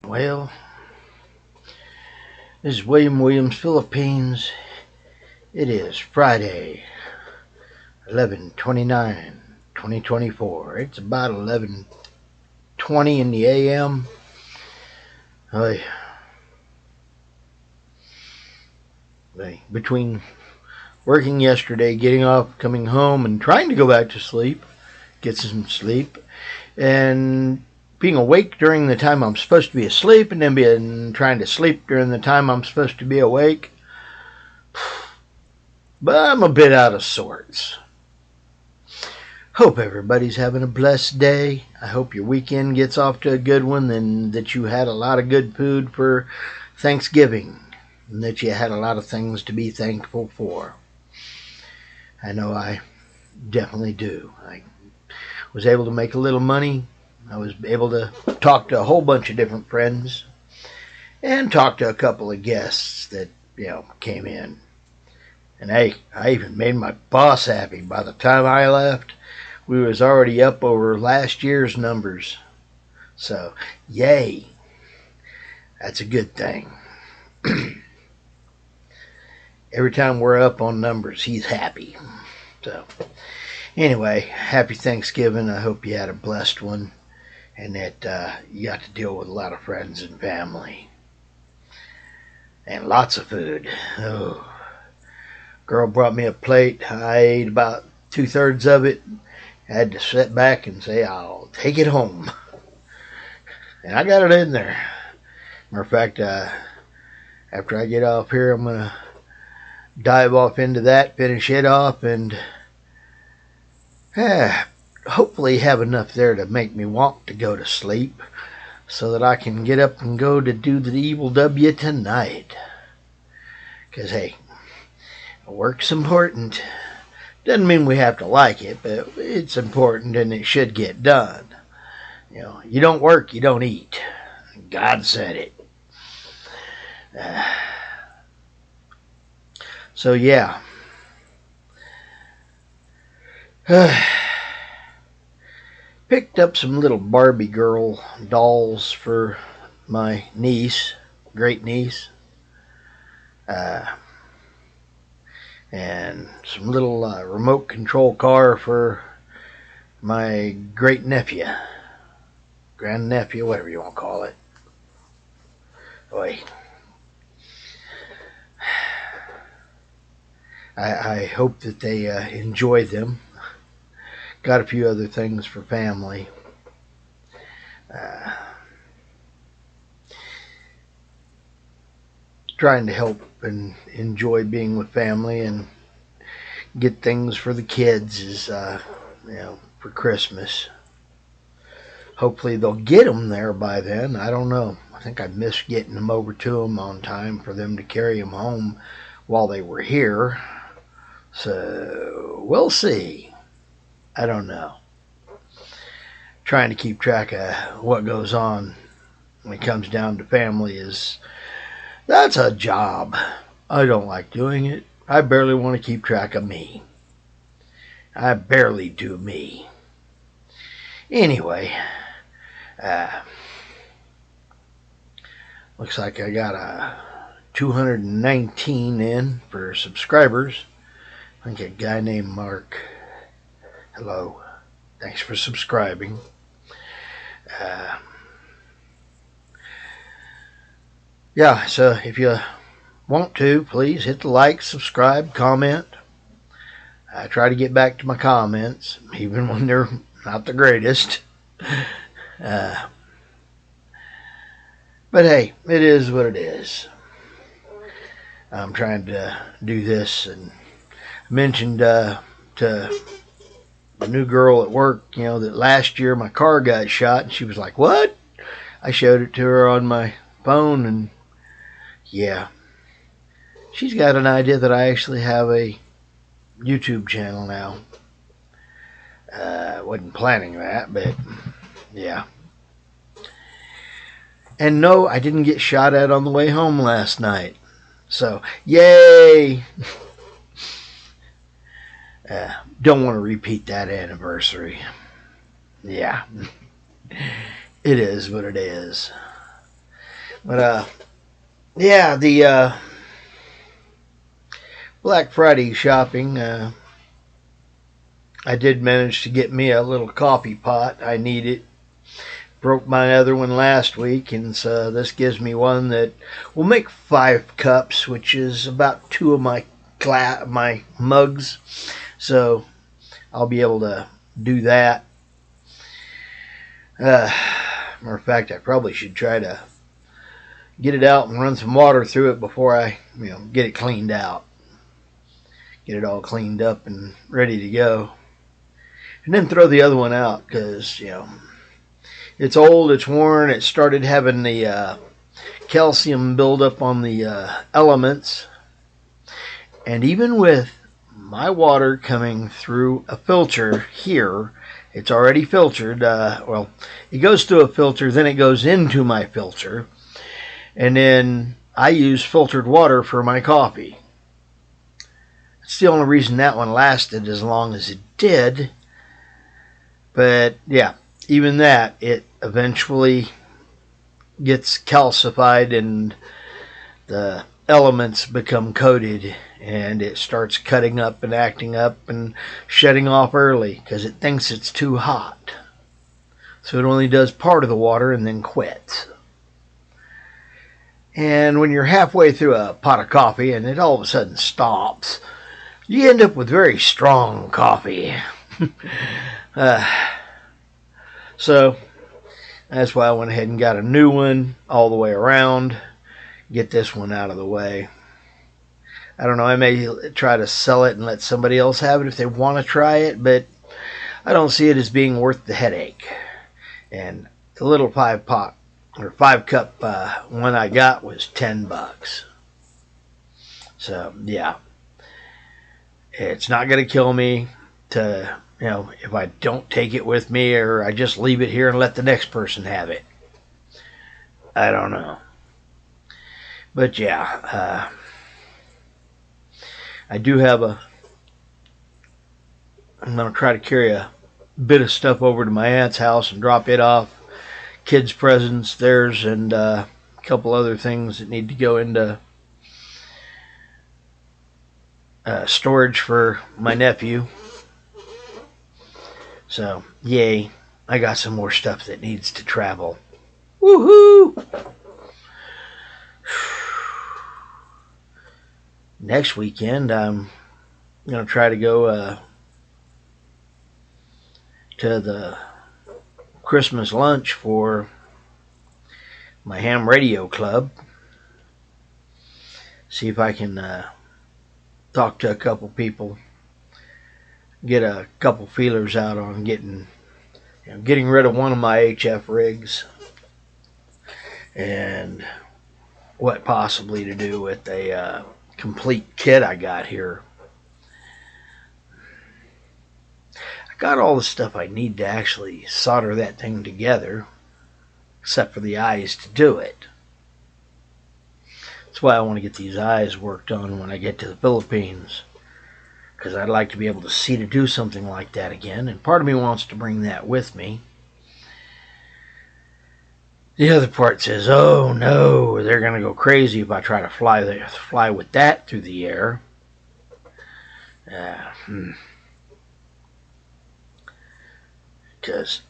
Well, this is William Williams, Philippines. It is Friday, 11/29, 2024. It's about 11:20 in the a.m. Between working yesterday, getting off, coming home, and trying to go back to sleep, get some sleep, and being awake during the time I'm supposed to be asleep, and then being trying to sleep during the time I'm supposed to be awake. But I'm a bit out of sorts. Hope everybody's having a blessed day. I hope your weekend gets off to a good one, and that you had a lot of good food for Thanksgiving, and that you had a lot of things to be thankful for. I know I definitely do. I was able to make a little money. I was able to talk to a whole bunch of different friends and talk to a couple of guests that, came in. And hey, I even made my boss happy. By the time I left, we was already up over last year's numbers. So, yay. That's a good thing. Every time we're up on numbers, he's happy. So, anyway, happy Thanksgiving. I hope you had a blessed one, and that you got to deal with a lot of friends and family. And lots of food. Oh, girl brought me a plate. I ate about 2/3 of it. I had to sit back and say, I'll take it home. And I got it in there. Matter of fact, after I get off here, I'm going to dive off into that, finish it off, and hopefully have enough there to make me want to go to sleep so that I can get up and go to do the Evil W tonight. Because, hey, work's important. Doesn't mean we have to like it, but it's important and it should get done. You don't work, you don't eat. God said it. So, yeah. Picked up some little Barbie girl dolls for my niece, great niece. And some little remote control car for my great nephew, grand nephew, whatever you want to call it. Boy, I hope that they enjoy them. Got a few other things for family. Trying to help and enjoy being with family and get things for the kids is, for Christmas. Hopefully they'll get them there by then. I don't know. I think I missed getting them over to them on time for them to carry them home while they were here. So we'll see. I don't know. Trying to keep track of what goes on when it comes down to family that's a job. I don't like doing it. I barely want to keep track of me. I barely do me. Anyway, looks like I got a 219 in for subscribers. I think a guy named Mark. Hello. Thanks for subscribing. Yeah, so if you want to, please hit the like, subscribe, comment. I try to get back to my comments, even when they're not the greatest. But hey, it is what it is. I'm trying to do this, and I mentioned to the new girl at work, that last year my car got shot, and she was like, "What?" I showed it to her on my phone, and yeah, she's got an idea that I actually have a YouTube channel now. Wasn't planning that, but yeah. And no, I didn't get shot at on the way home last night. So, yay! Don't want to repeat that anniversary. Yeah. It is what it is. But yeah, the Black Friday shopping. I did manage to get me a little coffee pot. I need it. Broke my other one last week, and so this gives me one that will make 5 cups, which is about 2 of my mugs. So I'll be able to do that. Matter of fact, I probably should try to get it out and run some water through it before I, get it cleaned out. Get it all cleaned up and ready to go. And then throw the other one out because, it's old, it's worn, it started having the calcium buildup on the elements. And even with my water coming through a filter here, it's already filtered. It goes through a filter, then it goes into my filter. And then I use filtered water for my coffee. It's the only reason that one lasted as long as it did. But yeah, even that, it eventually gets calcified and the elements become coated and it starts cutting up and acting up and shutting off early because it thinks it's too hot. So it only does part of the water and then quits. And when you're halfway through a pot of coffee and it all of a sudden stops, you end up with very strong coffee. So that's why I went ahead and got a new one all the way around. Get this one out of the way. I don't know, I may try to sell it and let somebody else have it if they want to try it, but I don't see it as being worth the headache. And the little 5 cup one I got was $10. So yeah, it's not going to kill me to, if I don't take it with me or I just leave it here and let the next person have it. I don't know. But yeah, I do have I'm going to try to carry a bit of stuff over to my aunt's house and drop it off. Kids' presents, theirs, and a couple other things that need to go into storage for my nephew. So, yay, I got some more stuff that needs to travel. Woohoo! Next weekend, I'm going to try to go to the Christmas lunch for my ham radio club. See if I can talk to a couple people, get a couple feelers out on getting rid of one of my HF rigs and what possibly to do with a complete kit I got here. I got all the stuff I need to actually solder that thing together, except for the eyes to do it. That's why I want to get these eyes worked on when I get to the Philippines, because I'd like to be able to see to do something like that again, and part of me wants to bring that with me. The other part says, oh no, they're going to go crazy if I try to fly with that through the air. Because,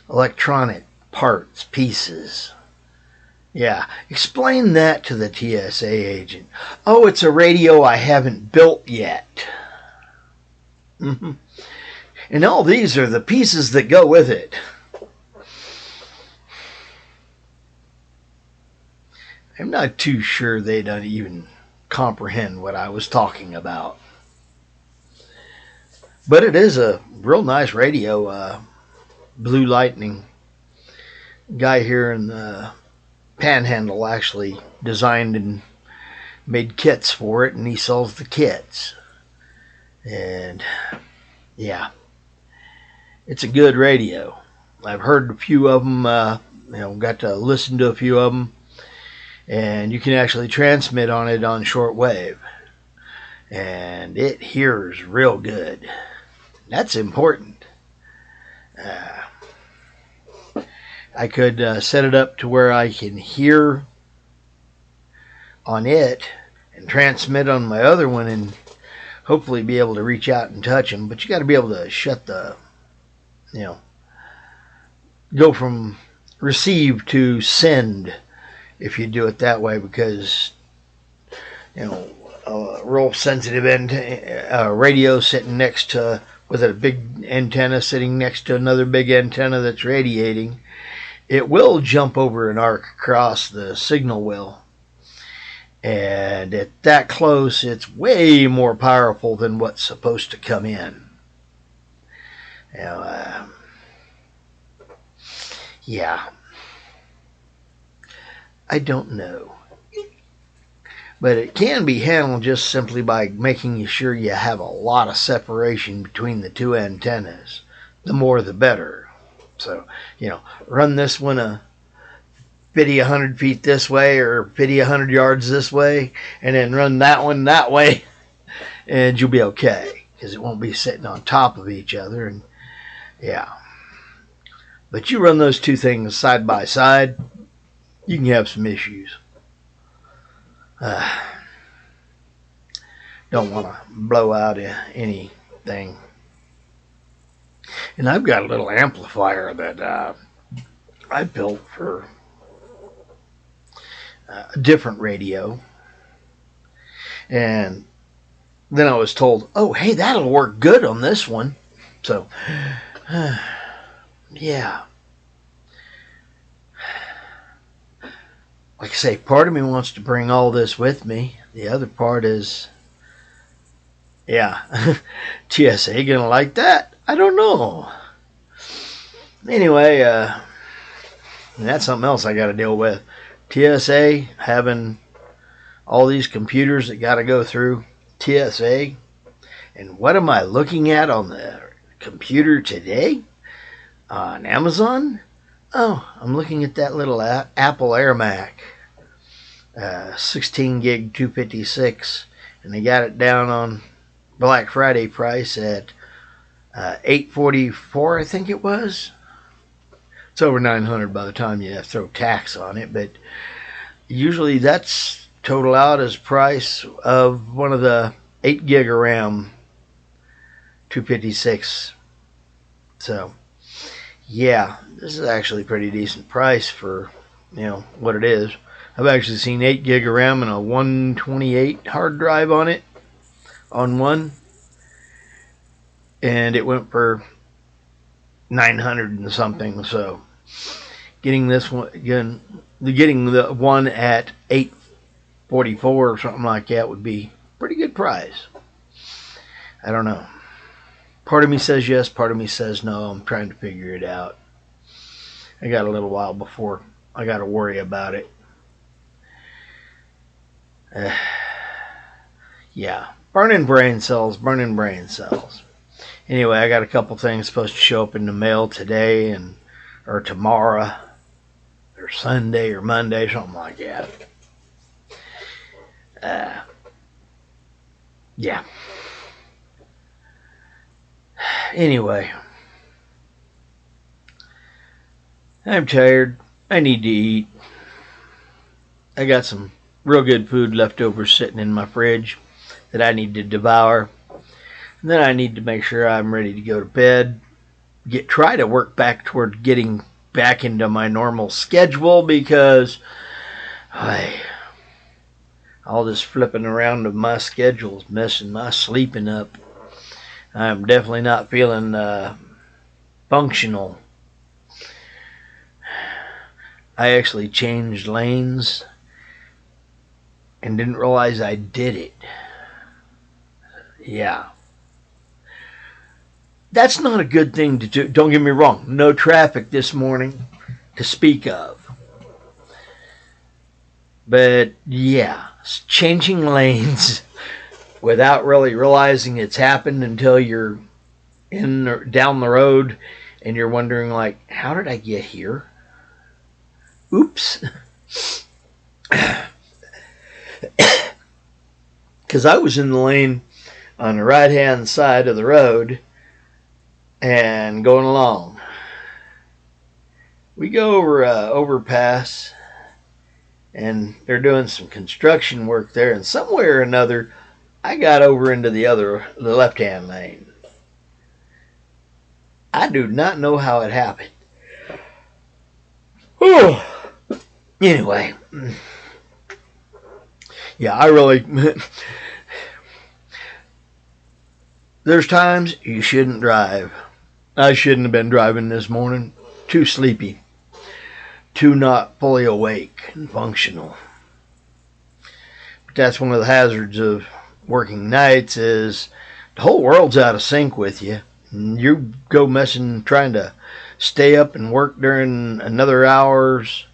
electronic parts, pieces. Yeah, explain that to the TSA agent. Oh, it's a radio I haven't built yet. And all these are the pieces that go with it. I'm not too sure they don't even comprehend what I was talking about. But it is a real nice radio. Blue Lightning guy here in the Panhandle actually designed and made kits for it, and he sells the kits. And yeah, it's a good radio. I've heard a few of them, got to listen to a few of them, and you can actually transmit on it on shortwave, and it hears real good. That's important. I could set it up to where I can hear on it and transmit on my other one and hopefully be able to reach out and touch them. But you got to be able to shut the, go from receive to send if you do it that way, because a real sensitive radio sitting next to, with a big antenna sitting next to another big antenna that's radiating, it will jump over and arc across, the signal will. And at that close, it's way more powerful than what's supposed to come in. Yeah. I don't know. But it can be handled just simply by making sure you have a lot of separation between the two antennas. The more the better. So, run this one a 100 feet this way or 100 yards this way, and then run that one that way, and you'll be okay, because it won't be sitting on top of each other. And but you run those two things side by side, you can have some issues. Don't want to blow out anything. And I've got a little amplifier that I built for a different radio. And then I was told, oh, hey, that'll work good on this one. So, yeah. Like I say, part of me wants to bring all this with me. The other part is, TSA gonna like that? I don't know. Anyway, that's something else I got to deal with. TSA having all these computers that got to go through TSA. And what am I looking at on the computer today? On Amazon? Oh, I'm looking at that little Apple AirMac. 16 gig 256. And they got it down on Black Friday price at $844, I think it was. It's over $900 by the time you have to throw tax on it, but usually that's total out as price of one of the 8 gig of RAM 256. So, yeah, this is actually a pretty decent price for, what it is. I've actually seen 8 gig of RAM and a 128 hard drive on it, on one. And it went for 900 and something. So getting this one again, getting the one at 844 or something like that would be a pretty good price. I don't know. Part of me says yes, part of me says no. I'm trying to figure it out. I got a little while before I got to worry about it. Burning brain cells. Anyway, I got a couple things supposed to show up in the mail today or tomorrow or Sunday or Monday, something like that. Anyway, I'm tired. I need to eat. I got some real good food left over sitting in my fridge that I need to devour. And then I need to make sure I'm ready to go to bed. Try to work back toward getting back into my normal schedule, because all this flipping around of my schedule is messing my sleeping up. I'm definitely not feeling functional. I actually changed lanes and didn't realize I did it. Yeah. That's not a good thing to do. Don't get me wrong. No traffic this morning to speak of. But yeah, changing lanes without really realizing it's happened until you're down the road and you're wondering, like, how did I get here? Oops. Because I was in the lane on the right-hand side of the road and going along. We go over an overpass, and they're doing some construction work there, and somewhere or another I got over into the left-hand lane. I do not know how it happened. Whew. Anyway, yeah, I really there's times you shouldn't drive. I shouldn't have been driving this morning. Too sleepy. Too not fully awake and functional. But that's one of the hazards of working nights is the whole world's out of sync with you. And you go messing trying to stay up and work during another hours.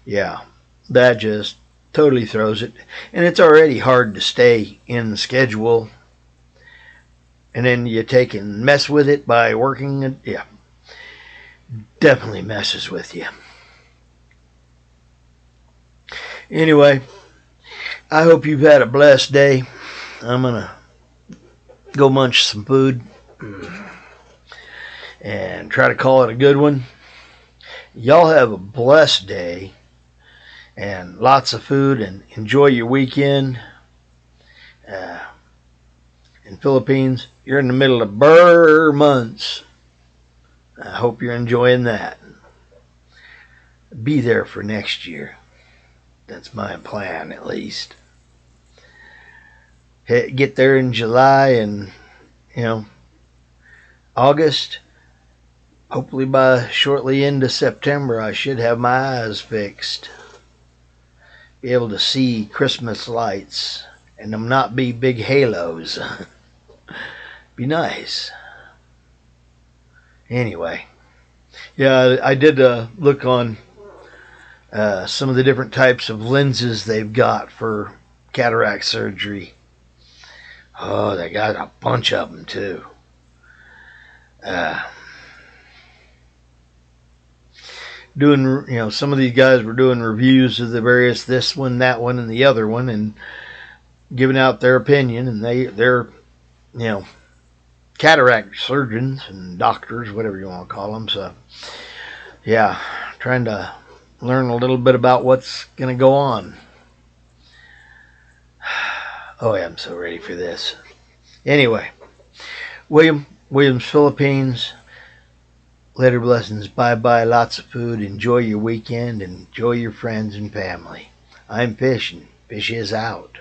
Yeah, that just totally throws it. And it's already hard to stay in the schedule. And then you take and mess with it by working it. Yeah, definitely messes with you. Anyway, I hope you've had a blessed day. I'm going to go munch some food and try to call it a good one. Y'all have a blessed day and lots of food, and enjoy your weekend. In Philippines, you're in the middle of burr months. I hope you're enjoying that. Be there for next year. That's my plan, at least. Get there in July and, August. Hopefully by shortly into September, I should have my eyes fixed. Be able to see Christmas lights and them not be big halos. Be nice. Anyway, yeah, I did look on some of the different types of lenses they've got for cataract surgery. Oh, they got a bunch of them too. Some of these guys were doing reviews of the various this one, that one, and the other one, and giving out their opinion. And they're cataract surgeons and doctors, whatever you want to call them. So, yeah, trying to learn a little bit about what's going to go on. Oh, yeah, I'm so ready for this. Anyway, Williams, Philippines. Later blessings. Bye-bye. Lots of food. Enjoy your weekend. Enjoy your friends and family. I'm fishing. Fish is out.